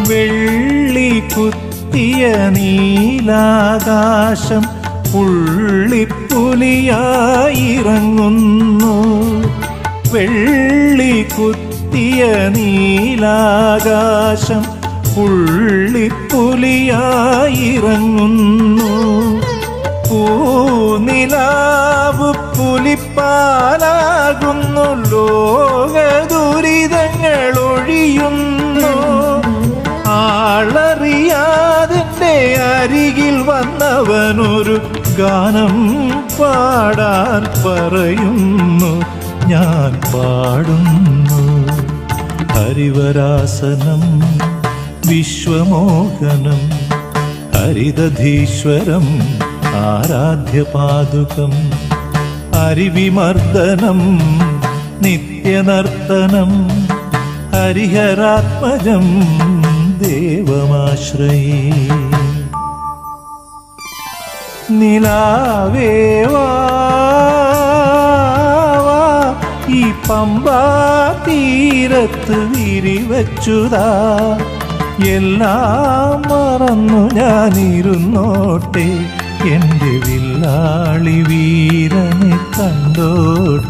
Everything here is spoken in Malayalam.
വെള്ളി കുത്തിയ നീലാകാശം പുള്ളിപ്പുലിയായിറങ്ങുന്നു. വെള്ളി കുത്തിയ നീലാകാശം പുള്ളിപ്പുലിയായിറങ്ങുന്നു. പൂനിലാവ് പുലിപ്പാലാകുന്നു. ലോകദുരിതങ്ങൾ ഒഴിയുന്നു. ആളറിയാതിൻ്റെ അരികിൽ വന്നവനൊരു ഗാനം പാടാൻ പറയുന്നു. ഞാൻ പാടുന്നു. ഹരിവരാസനം വിശ്വമോഹനം ഹരിദധീശ്വരം ആരാധ്യപാദുകം ഹരിവിമർദ്ദനം നിത്യനർത്തനം ഹരിഹരാത്മജം ദേവമാശ്രയേ. നിലാവേവാ ഈ പമ്പാ തീരത്ത് വിരിവച്ചുതാ. എല്ലാം മറന്നു ഞാനിരുന്നോട്ടെ, എൻ്റെ വില്ലാളി വീരനെ കണ്ടോട്ടെ.